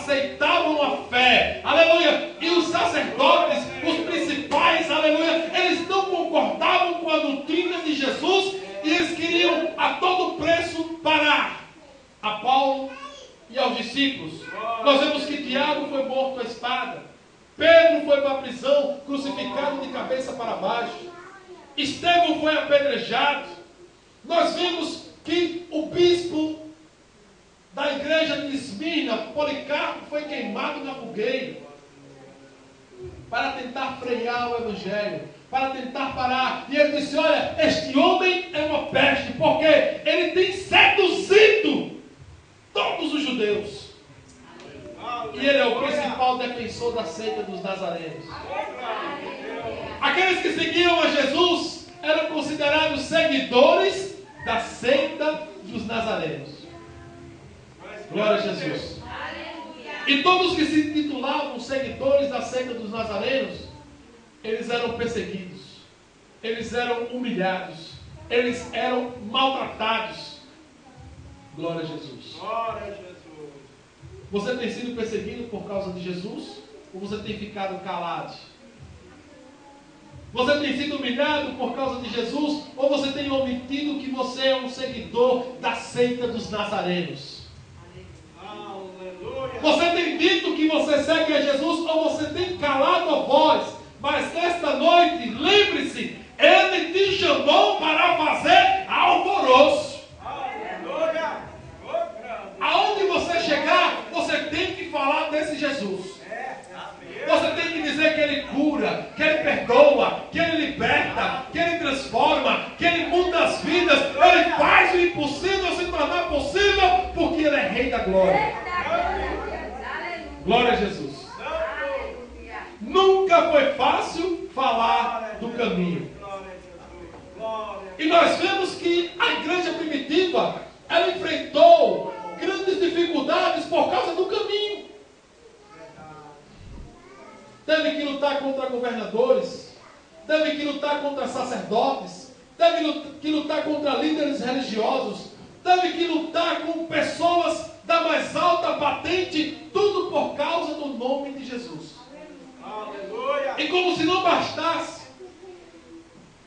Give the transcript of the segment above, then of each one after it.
aceitavam a fé, aleluia, e os sacerdotes, os principais, aleluia, eles não concordavam com a doutrina de Jesus e eles queriam a todo preço parar a Paulo e aos discípulos. Nós vemos que Tiago foi morto à espada, Pedro foi para a prisão, crucificado de cabeça para baixo, Estevão foi apedrejado. Nós vimos que o bispo da igreja de Esmirna, Policarpo, foi queimado na fogueira para tentar frear o evangelho, para tentar parar. E ele disse: olha, este homem é uma peste, porque ele tem seduzido todos os judeus. E ele é o principal defensor da seita dos nazarenos. Aqueles que seguiam a Jesus eram considerados seguidores da seita dos nazarenos. Glória a Jesus. E todos que se titulavam seguidores da seita dos nazarenos, eles eram perseguidos, eles eram humilhados, eles eram maltratados. Glória a Jesus. Glória a Jesus. Você tem sido perseguido por causa de Jesus? Ou você tem ficado calado? Você tem sido humilhado por causa de Jesus? Ou você tem omitido que você é um seguidor da seita dos nazarenos? Aleluia. Você tem dito que você segue a Jesus, ou você tem calado a voz? Mas nesta noite, lembre-se, Ele te chamou para fazer alvoroço. Aleluia. Aonde você chegar, você tem que falar desse Jesus. Você tem que dizer que Ele cura, que Ele perdoa, que Ele liberta, que Ele transforma, que Ele muda as vidas. Ele faz o impossível se tornar possível, porque Ele é Rei da Glória. Glória a Jesus. Nunca foi fácil falar do caminho. E nós vemos que a igreja primitiva, ela enfrentou grandes dificuldades por causa do caminho. Teve que lutar contra governadores, teve que lutar contra sacerdotes, teve que lutar contra líderes religiosos, teve que lutar com pessoas da mais alta patente, tudo por causa do nome de Jesus. Aleluia. E como se não bastasse,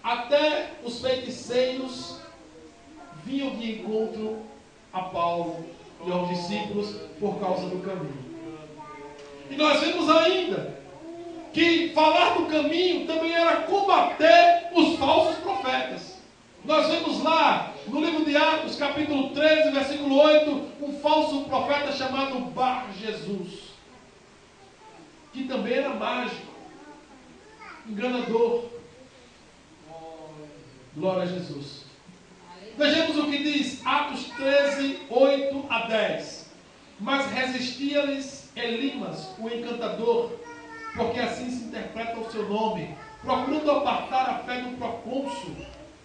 até os feiticeiros vinham de encontro a Paulo e aos discípulos por causa do caminho. E nós vemos ainda que falar do caminho também era combater os falsos profetas. Nós vemos lá no livro de Atos, capítulo 13, versículo 8, um falso profeta chamado Bar Jesus, que também era mágico, enganador. Glória a Jesus. Vejamos o que diz Atos 13, 8 a 10. Mas resistia-lhes Elimas, o encantador, porque assim se interpreta o seu nome, procurando apartar a fé do procônsul.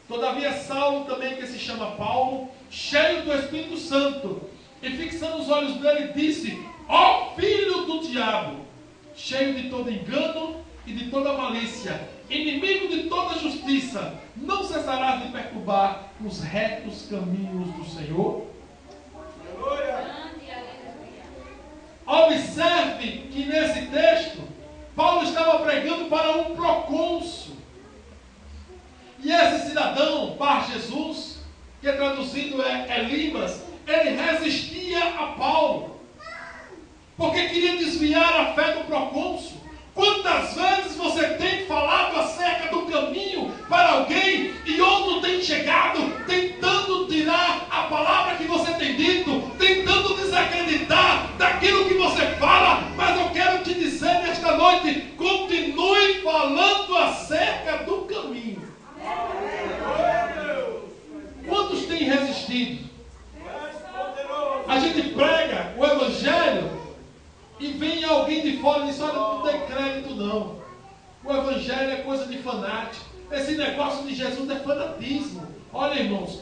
Todavia Saulo também, que se chama Paulo, cheio do Espírito Santo, e fixando os olhos dele, disse: ó filho do diabo, cheio de todo engano e de toda malícia, inimigo de toda justiça, não cessarás de perturbar os retos caminhos do Senhor? Observe que nesse texto, Paulo estava pregando para um procônsul. E esse cidadão, Bar Jesus, que traduzido é Elimas, ele resistia a Paulo, porque queria desviar a fé do procônsul. Quantas vezes você tem falado acerca do caminho para alguém e outro tem chegado tentando tirar a palavra que você tem dito, tentando desacreditar daquilo que você fala? Mas eu quero te dizer nesta noite, continue falando acerca do caminho. Quantos têm resistido? A gente prega o evangelho e vem alguém de fora e diz: olha, não tem crédito não. O evangelho é coisa de fanático. Esse negócio de Jesus é fanatismo. Olha, irmãos,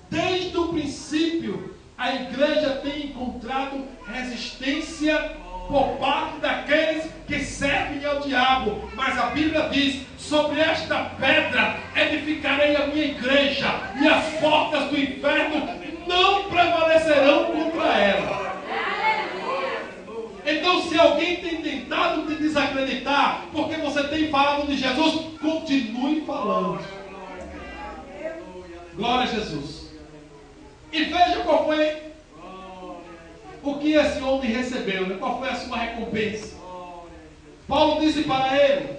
desde o princípio a igreja tem encontrado resistência por parte daqueles que servem ao diabo. Mas a Bíblia diz: sobre esta pedra edificarei a minha igreja, e as portas do inferno não prevalecerão contra ela. se alguém tem tentado te desacreditar, porque você tem falado de Jesus, continue falando. Glória a Jesus. E veja qual foi o que esse homem recebeu, né? Qual foi a sua recompensa. Paulo disse para ele,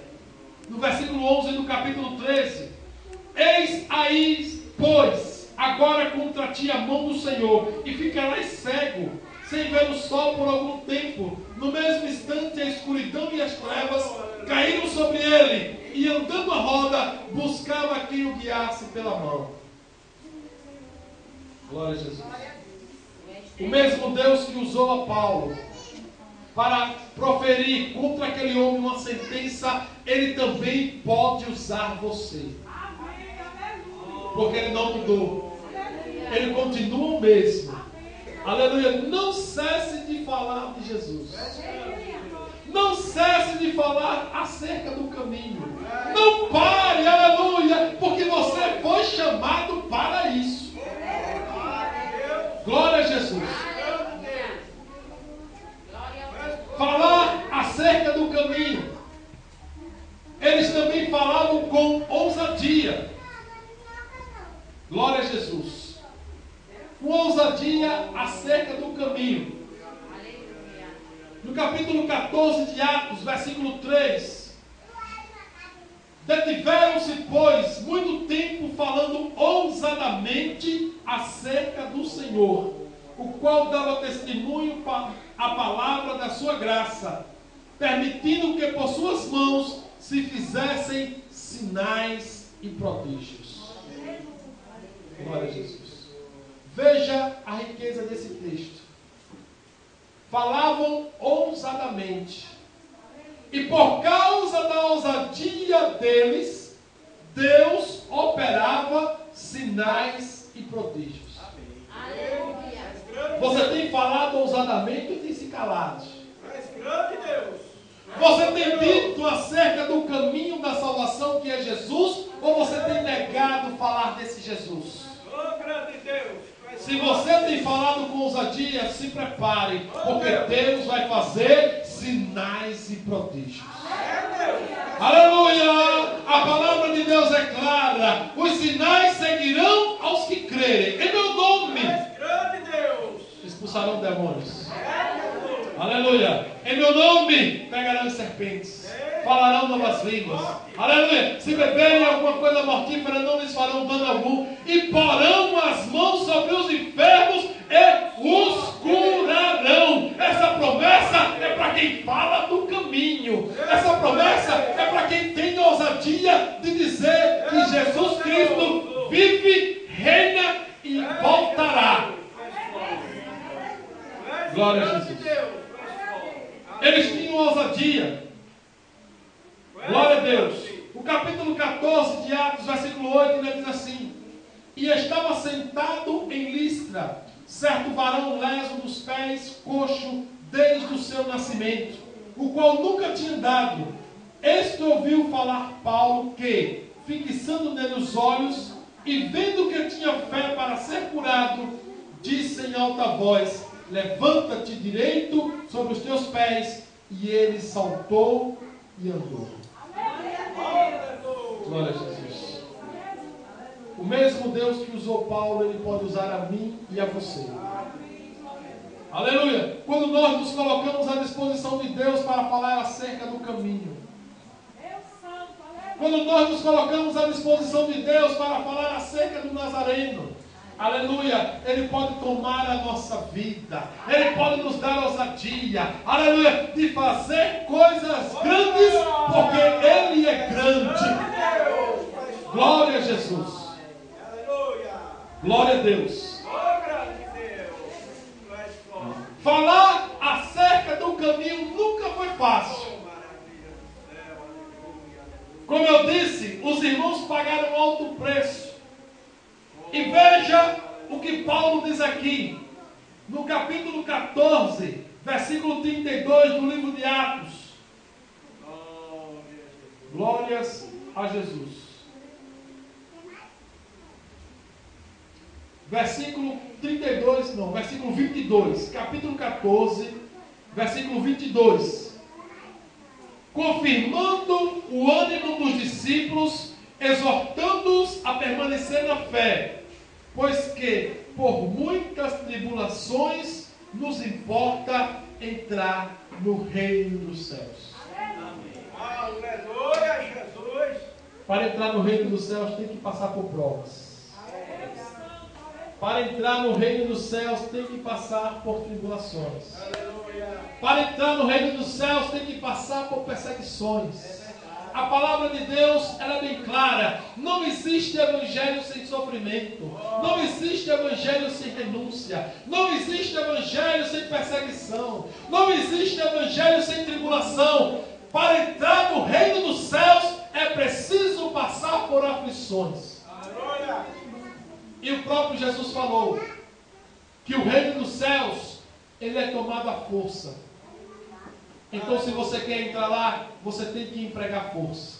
no versículo 11 do capítulo 13: eis aí, pois, agora contra ti a mão do Senhor, e ficarás cego, sem ver o sol por algum tempo. No mesmo instante a escuridão e as trevas caíram sobre ele, e andando a roda, buscava quem o guiasse pela mão. Glória a Jesus. O mesmo Deus que usou a Paulo para proferir contra aquele homem uma sentença, Ele também pode usar você. Porque Ele não mudou. Ele continua o mesmo. Aleluia. Não cesse de falar de Jesus. Não cesse de falar acerca do caminho. Não pare, aleluia, porque você foi chamado para isso. Glória a Jesus. Falar acerca do caminho. Eles também falavam com ousadia. Glória a Jesus. Com ousadia acerca do caminho. No capítulo 14 de Atos, versículo 3. Detiveram-se, pois, muito tempo falando ousadamente acerca do Senhor, o qual dava testemunho a palavra da sua graça, permitindo que por suas mãos se fizessem sinais e prodígios. Glória a Jesus. Veja a riqueza desse texto. Falavam ousadamente. E por causa da ousadia deles, Deus operava sinais e prodígios. Você tem falado ousadamente ou tem se calado? Você tem dito acerca do caminho da salvação que é Jesus, ou você tem negado falar desse Jesus? Se você tem falado com ousadia, se prepare, porque Deus vai fazer sinais e prodígios. Aleluia! A palavra de Deus é clara. Os sinais seguirão aos que crerem. Em meu nome expulsarão demônios. Aleluia! Em meu nome pegarão serpentes. Falarão novas línguas. Aleluia! Se beberem alguma coisa mortífera, não lhes farão dano algum. E porão as mãos sobre os enfermos e os curarão. Essa promessa é para quem fala do caminho. Essa promessa é para quem tem a ousadia de dizer que Jesus Cristo vive, reina e voltará. Glória a Jesus. Eles tinham ousadia. Glória a Deus. O capítulo 14 de Atos, versículo 8, ainda diz assim: e estava sentado em Listra certo varão leso dos pés, coxo, desde o seu nascimento, o qual nunca tinha andado. Este ouviu falar Paulo que, fixando nele os olhos, e vendo que tinha fé para ser curado, disse em alta voz: levanta-te direito sobre os teus pés. E ele saltou e andou. Glória a Jesus. O mesmo Deus que usou Paulo, Ele pode usar a mim e a você. Aleluia. Quando nós nos colocamos à disposição de Deus para falar acerca do caminho. Quando nós nos colocamos à disposição de Deus para falar acerca do Nazareno. Aleluia, Ele pode tomar a nossa vida, Ele pode nos dar ousadia, aleluia, de fazer coisas grandes, porque Ele é grande. Glória a Jesus. Glória a Deus. Falar acerca do caminho nunca foi fácil. Como eu disse, os irmãos pagaram alto preço. E veja o que Paulo diz aqui, no capítulo 14, versículo 32 do livro de Atos. Glórias a Jesus. Versículo 32, não, versículo 22, capítulo 14, versículo 22. Confirmando o ânimo dos discípulos, exortando-os a permanecer na fé, pois que por muitas tribulações nos importa entrar no reino dos céus. Aleluia, Jesus. Para entrar no reino dos céus tem que passar por provas. Para entrar no reino dos céus tem que passar por tribulações. Para entrar no reino dos céus tem que passar por perseguições. A palavra de Deus, ela é bem clara. Não existe evangelho sem sofrimento. Não existe evangelho sem renúncia. Não existe evangelho sem perseguição. Não existe evangelho sem tribulação. Para entrar no reino dos céus é preciso passar por aflições. E o próprio Jesus falou que o reino dos céus, ele é tomado à força. Então, se você quer entrar lá, você tem que empregar força.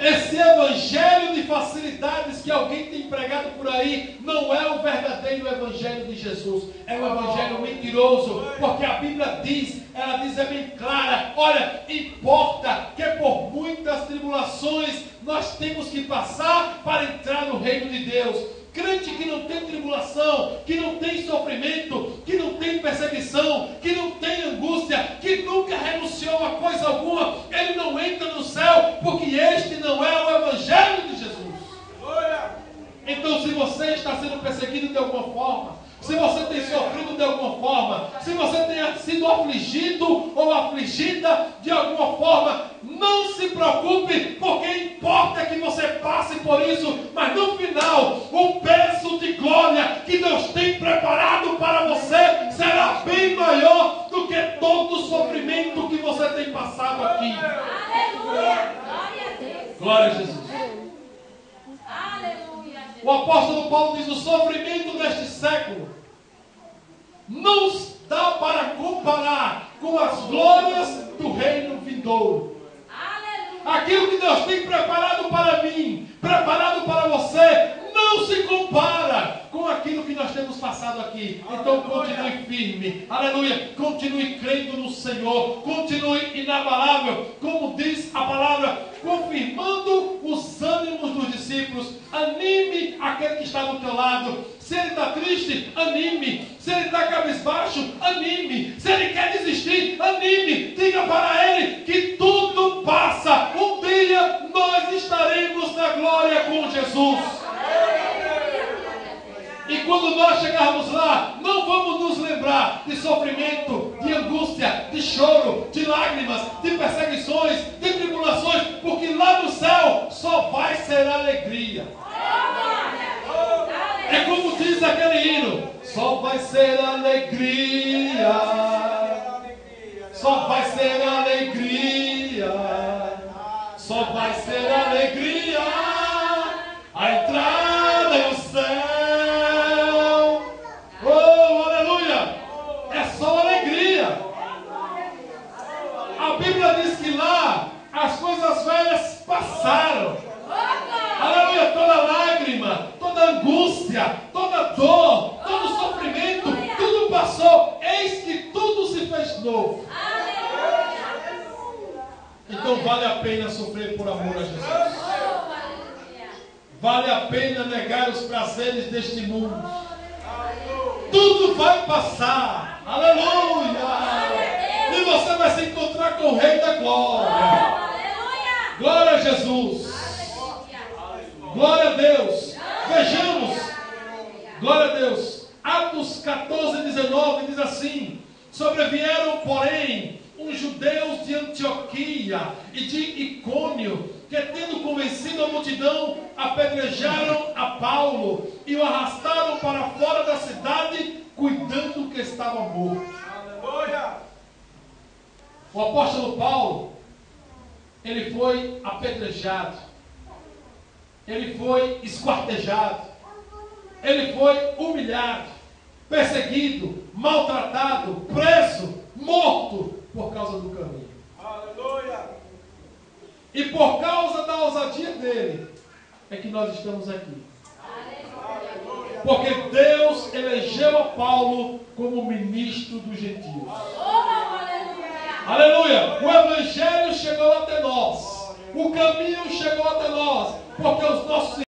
Esse evangelho de facilidades que alguém tem pregado por aí não é o verdadeiro evangelho de Jesus. É um evangelho mentiroso, porque a Bíblia diz, ela diz é bem clara, olha, importa que por muitas tribulações nós temos que passar para entrar no reino de Deus. Crente que não tem tribulação, que não tem sofrimento, que não tem perseguição, que não tem angústia, que nunca renunciou a coisa alguma, ele não entra no céu, porque este não é o evangelho de Jesus. Então, se você está sendo perseguido de alguma forma, se você tem sofrido de alguma forma, se você tem sido afligido ou afligida de alguma forma, não se preocupe, porque importa que você passe por isso, mas no final, o peso de glória que Deus tem preparado para você será bem maior do que todo o sofrimento que você tem passado aqui. Aleluia! Glória a Deus! Glória a Jesus! Aleluia! O apóstolo Paulo diz: o sofrimento deste século não dá para comparar com as glórias do reino vindouro. Aquilo que Deus tem preparado para mim, preparado para você, não se compara com aquilo que nós temos passado aqui. Então continue firme, aleluia, continue crendo no Senhor, continue inabalável, como diz a palavra, confirmando os ânimos dos discípulos. Anime aquele que está do teu lado. Se ele está triste, anime. Se ele está cabisbaixo, anime. Se ele quer desistir, anime. Diga para ele que tudo passa. Um dia nós estaremos na glória com Jesus. E quando nós chegarmos lá, não vamos nos lembrar de sofrimento, de angústia, de choro, de lágrimas, de perseguições, de tribulações, porque lá no céu só vai ser alegria. É como diz aquele hino: só vai ser alegria, só vai ser alegria, só vai ser alegria a entrada no céu. Oh, aleluia! É só alegria. A Bíblia diz que lá as coisas velhas passaram. Aleluia! Toda lágrima, toda angústia, toda dor, todo sofrimento, tudo passou. Eis que tudo se fez novo. Então vale a pena sofrer por amor a Jesus. Vale a pena negar os prazeres deste mundo. Tudo vai passar. Aleluia! E você vai se encontrar com o Rei da Glória. Glória a Jesus. Glória a Deus. Vejamos. Glória a Deus. Atos 14, 19 diz assim: sobrevieram, porém, uns judeus de Antioquia e de Icônio, que tendo convencido a multidão, apedrejaram a Paulo e o arrastaram para fora da cidade, cuidando que estava morto. O apóstolo Paulo, ele foi apedrejado, ele foi esquartejado, ele foi humilhado, perseguido, maltratado, preso, morto por causa do caminho. Aleluia! E por causa da ousadia dele é que nós estamos aqui. Aleluia! Porque Deus elegeu a Paulo como ministro dos gentios. Aleluia! O Evangelho chegou até nós. O caminho chegou até nós. Porque os nossos